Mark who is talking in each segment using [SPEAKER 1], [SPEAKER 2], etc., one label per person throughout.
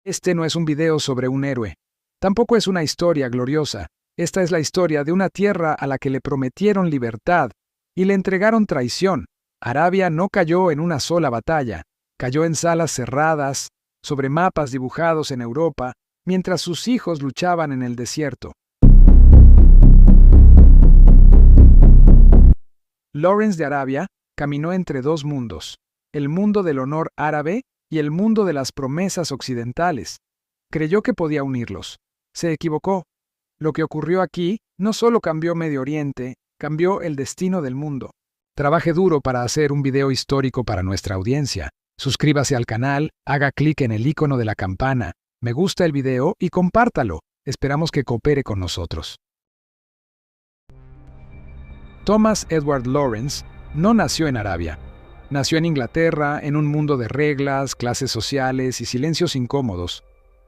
[SPEAKER 1] Este no es un video sobre un héroe. Tampoco es una historia gloriosa. Esta es la historia de una tierra a la que le prometieron libertad y le entregaron traición. Arabia no cayó en una sola batalla. Cayó en salas cerradas, sobre mapas dibujados en Europa, mientras sus hijos luchaban en el desierto. Lawrence de Arabia caminó entre dos mundos, el mundo del honor árabe y el mundo de las promesas occidentales. Creyó que podía unirlos. Se equivocó. Lo que ocurrió aquí no solo cambió Medio Oriente, cambió el destino del mundo. Trabaje duro para hacer un video histórico para nuestra audiencia. Suscríbase al canal, haga clic en el icono de la campana, me gusta el video y compártalo. Esperamos que coopere con nosotros. Thomas Edward Lawrence no nació en Arabia. Nació en Inglaterra, en un mundo de reglas, clases sociales y silencios incómodos.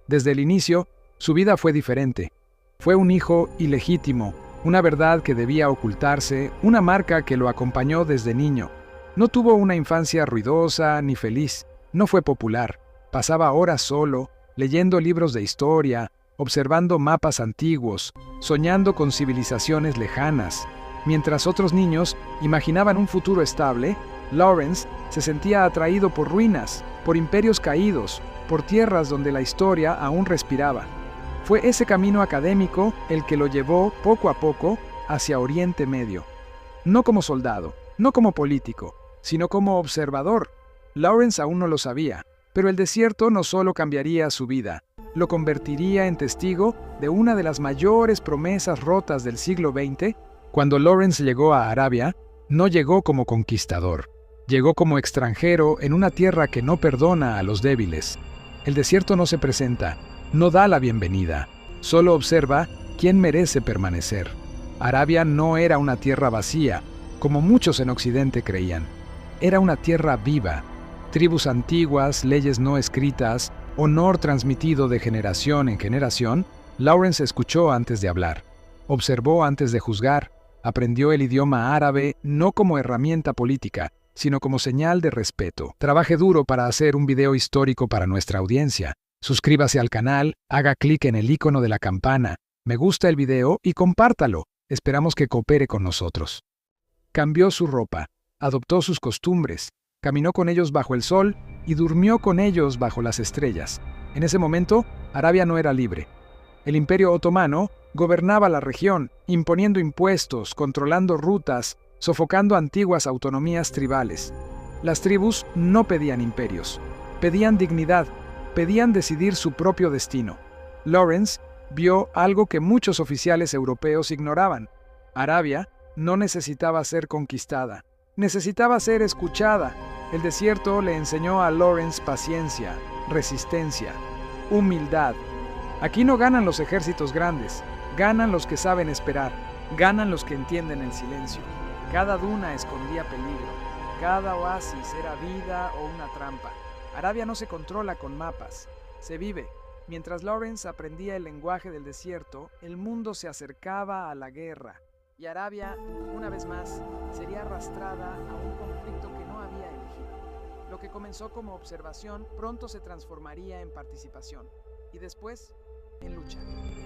[SPEAKER 1] Desde el inicio, su vida fue diferente. Fue un hijo ilegítimo, una verdad que debía ocultarse, una marca que lo acompañó desde niño. No tuvo una infancia ruidosa ni feliz. No fue popular. Pasaba horas solo, leyendo libros de historia, observando mapas antiguos, soñando con civilizaciones lejanas. Mientras otros niños imaginaban un futuro estable, Lawrence se sentía atraído por ruinas, por imperios caídos, por tierras donde la historia aún respiraba. Fue ese camino académico el que lo llevó poco a poco hacia Oriente Medio. No como soldado, no como político, sino como observador. Lawrence aún no lo sabía, pero el desierto no solo cambiaría su vida, lo convertiría en testigo de una de las mayores promesas rotas del siglo XX. Cuando Lawrence llegó a Arabia, no llegó como conquistador. Llegó como extranjero en una tierra que no perdona a los débiles. El desierto no se presenta, no da la bienvenida, solo observa quién merece permanecer. Arabia no era una tierra vacía, como muchos en Occidente creían. Era una tierra viva, tribus antiguas, leyes no escritas, honor transmitido de generación en generación. Lawrence escuchó antes de hablar, observó antes de juzgar, aprendió el idioma árabe no como herramienta política, sino como señal de respeto. Trabaje duro para hacer un video histórico para nuestra audiencia. Suscríbase al canal, haga clic en el icono de la campana, me gusta el video y compártalo. Esperamos que coopere con nosotros. Cambió su ropa, adoptó sus costumbres, caminó con ellos bajo el sol y durmió con ellos bajo las estrellas. En ese momento, Arabia no era libre. El Imperio Otomano gobernaba la región, imponiendo impuestos, controlando rutas, sofocando antiguas autonomías tribales. Las tribus no pedían imperios, pedían dignidad, pedían decidir su propio destino. Lawrence vio algo que muchos oficiales europeos ignoraban. Arabia no necesitaba ser conquistada, necesitaba ser escuchada. El desierto le enseñó a Lawrence paciencia, resistencia, humildad. Aquí no ganan los ejércitos grandes, ganan los que saben esperar, ganan los que entienden el silencio. Cada duna escondía peligro, cada oasis era vida o una trampa. Arabia no se controla con mapas, se vive. Mientras Lawrence aprendía el lenguaje del desierto, el mundo se acercaba a la guerra. Y Arabia, una vez más, sería arrastrada a un conflicto que no había elegido. Lo que comenzó como observación pronto se transformaría en participación. Y después, en lucha.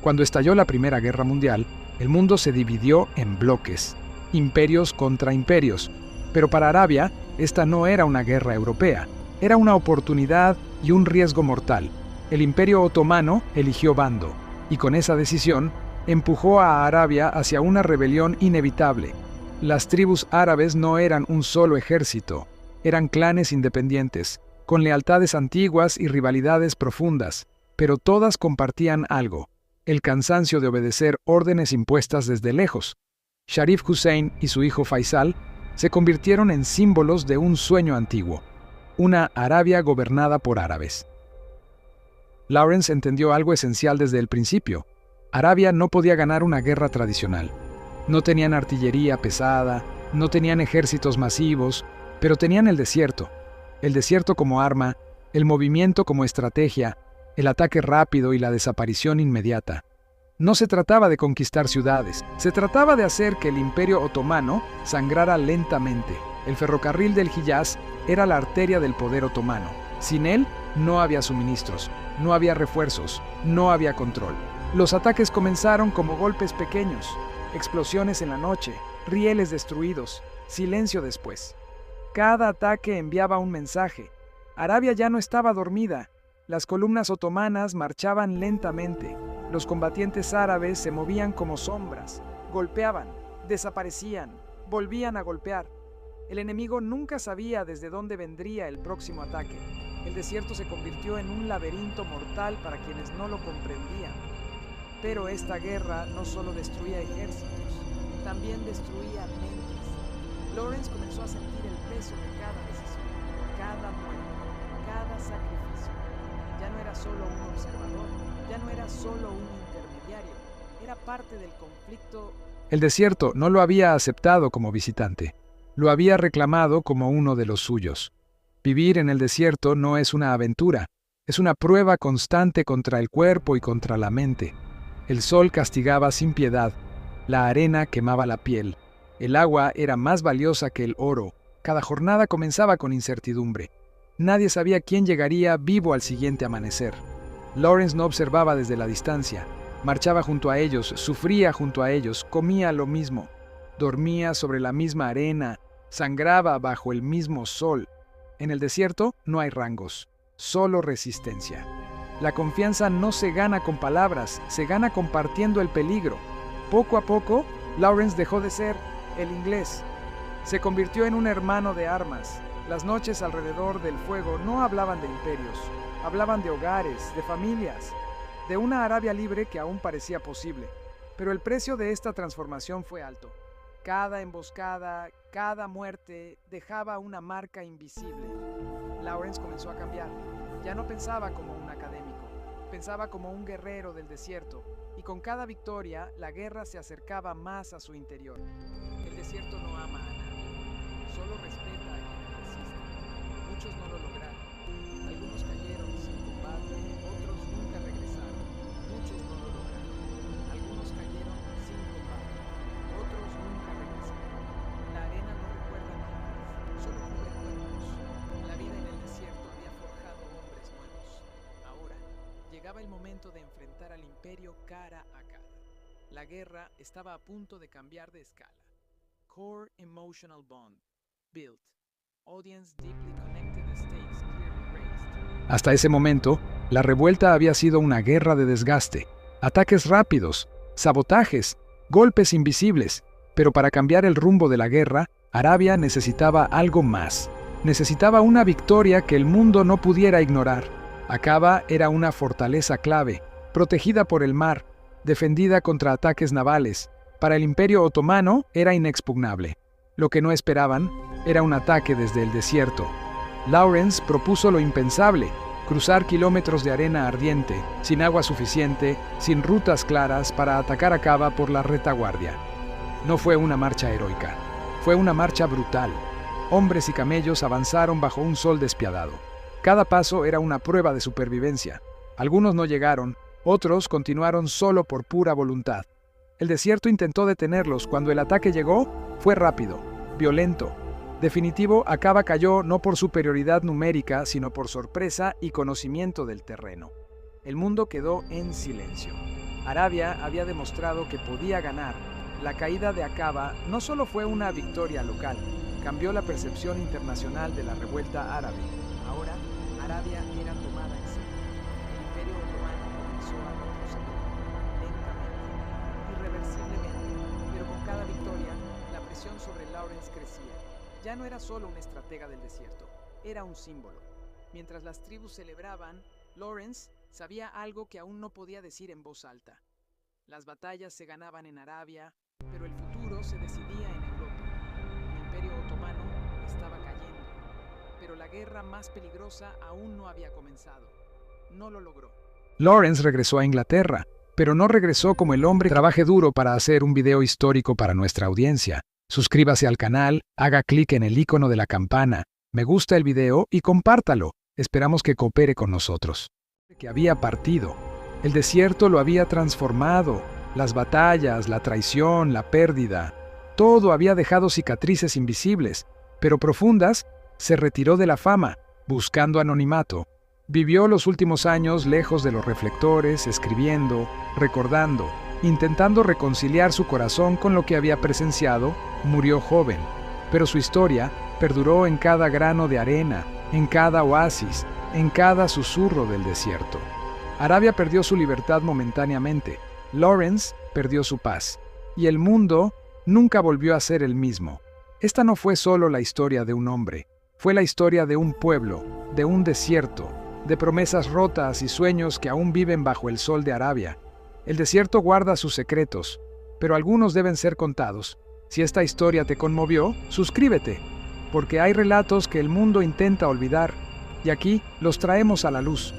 [SPEAKER 1] Cuando estalló la Primera Guerra Mundial, el mundo se dividió en bloques, imperios contra imperios. Pero para Arabia, esta no era una guerra europea, era una oportunidad y un riesgo mortal. El Imperio Otomano eligió bando, y con esa decisión, empujó a Arabia hacia una rebelión inevitable. Las tribus árabes no eran un solo ejército, eran clanes independientes, con lealtades antiguas y rivalidades profundas, pero todas compartían algo: el cansancio de obedecer órdenes impuestas desde lejos. Sharif Hussein y su hijo Faisal se convirtieron en símbolos de un sueño antiguo, una Arabia gobernada por árabes. Lawrence entendió algo esencial desde el principio. Arabia no podía ganar una guerra tradicional. No tenían artillería pesada, no tenían ejércitos masivos, pero tenían el desierto como arma, el movimiento como estrategia, el ataque rápido y la desaparición inmediata. No se trataba de conquistar ciudades, se trataba de hacer que el Imperio Otomano sangrara lentamente. El ferrocarril del Hiyaz era la arteria del poder otomano. Sin él, no había suministros. No había refuerzos, no había control. Los ataques comenzaron como golpes pequeños, explosiones en la noche, rieles destruidos, silencio después. Cada ataque enviaba un mensaje. Arabia ya no estaba dormida. Las columnas otomanas marchaban lentamente. Los combatientes árabes se movían como sombras, golpeaban, desaparecían, volvían a golpear. El enemigo nunca sabía desde dónde vendría el próximo ataque. El desierto se convirtió en un laberinto mortal para quienes no lo comprendían. Pero esta guerra no solo destruía ejércitos, también destruía mentes. Lawrence comenzó a sentir el peso de cada decisión, cada muerte, cada sacrificio. Ya no era solo un observador, ya no era solo un intermediario, era parte del conflicto. El desierto no lo había aceptado como visitante, lo había reclamado como uno de los suyos. Vivir en el desierto no es una aventura, es una prueba constante contra el cuerpo y contra la mente. El sol castigaba sin piedad, la arena quemaba la piel, el agua era más valiosa que el oro, cada jornada comenzaba con incertidumbre. Nadie sabía quién llegaría vivo al siguiente amanecer. Lawrence no observaba desde la distancia, marchaba junto a ellos, sufría junto a ellos, comía lo mismo, dormía sobre la misma arena, sangraba bajo el mismo sol. En el desierto no hay rangos, solo resistencia. La confianza no se gana con palabras, se gana compartiendo el peligro. Poco a poco, Lawrence dejó de ser el inglés. Se convirtió en un hermano de armas. Las noches alrededor del fuego no hablaban de imperios, hablaban de hogares, de familias, de una Arabia libre que aún parecía posible. Pero el precio de esta transformación fue alto. Cada emboscada, cada muerte dejaba una marca invisible. Lawrence comenzó a cambiar. Ya no pensaba como un académico, pensaba como un guerrero del desierto, y con cada victoria la guerra se acercaba más a su interior. El desierto no ama a nadie, solo respeta a quienes resisten. Muchos no lo lograron, algunos cayeron sin combate, otros nunca regresaron. Muchos no lo lograron, algunos cayeron sin combate, otros nunca regresaron. La arena no recuerda nombres, solo cubre cuerpos. La vida en el desierto había forjado hombres nuevos. Ahora, llegaba el momento de enfrentar al imperio cara a cara. La guerra estaba a punto de cambiar de escala. Core Emotional Bond. Built. Audience deeply connected, stakes clearly raised. Hasta ese momento, la revuelta había sido una guerra de desgaste, ataques rápidos, sabotajes, golpes invisibles. Pero para cambiar el rumbo de la guerra, Arabia necesitaba algo más. Necesitaba una victoria que el mundo no pudiera ignorar. Aqaba era una fortaleza clave, protegida por el mar, defendida contra ataques navales. Para el Imperio Otomano era inexpugnable. Lo que no esperaban era un ataque desde el desierto. Lawrence propuso lo impensable, cruzar kilómetros de arena ardiente, sin agua suficiente, sin rutas claras para atacar Aqaba por la retaguardia. No fue una marcha heroica, fue una marcha brutal. Hombres y camellos avanzaron bajo un sol despiadado. Cada paso era una prueba de supervivencia. Algunos no llegaron, otros continuaron solo por pura voluntad. El desierto intentó detenerlos. Cuando el ataque llegó, fue rápido, violento. Definitivo, Aqaba cayó no por superioridad numérica, sino por sorpresa y conocimiento del terreno. El mundo quedó en silencio. Arabia había demostrado que podía ganar. La caída de Aqaba no solo fue una victoria local, cambió la percepción internacional de la revuelta árabe. Ahora, Arabia era tomada en serio. El Imperio Otomano comenzó a retroceder, lentamente, irreversiblemente, pero con cada victoria, la presión sobre Lawrence crecía. Ya no era solo un estratega del desierto, era un símbolo. Mientras las tribus celebraban, Lawrence sabía algo que aún no podía decir en voz alta. Las batallas se ganaban en Arabia, pero el futuro se decidía en Europa. El Imperio Otomano estaba cayendo, pero la guerra más peligrosa aún no había comenzado. No lo logró. Lawrence regresó a Inglaterra, pero no regresó como el hombre que trabaje duro para hacer un video histórico para nuestra audiencia. Suscríbase al canal, haga clic en el icono de la campana, me gusta el video y compártalo. Esperamos que coopere con nosotros. Que había partido. El desierto lo había transformado. Las batallas, la traición, la pérdida. Todo había dejado cicatrices invisibles, pero profundas. Se retiró de la fama, buscando anonimato. Vivió los últimos años lejos de los reflectores, escribiendo, recordando, intentando reconciliar su corazón con lo que había presenciado. Murió joven, pero su historia perduró en cada grano de arena, en cada oasis, en cada susurro del desierto. Arabia perdió su libertad momentáneamente, Lawrence perdió su paz, y el mundo nunca volvió a ser el mismo. Esta no fue solo la historia de un hombre, fue la historia de un pueblo, de un desierto, de promesas rotas y sueños que aún viven bajo el sol de Arabia. El desierto guarda sus secretos, pero algunos deben ser contados. Si esta historia te conmovió, suscríbete, porque hay relatos que el mundo intenta olvidar, y aquí los traemos a la luz.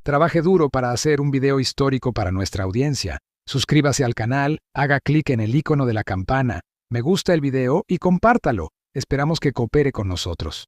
[SPEAKER 1] Trabaje duro para hacer un video histórico para nuestra audiencia. Suscríbase al canal, haga clic en el icono de la campana, me gusta el video y compártalo. Esperamos que coopere con nosotros.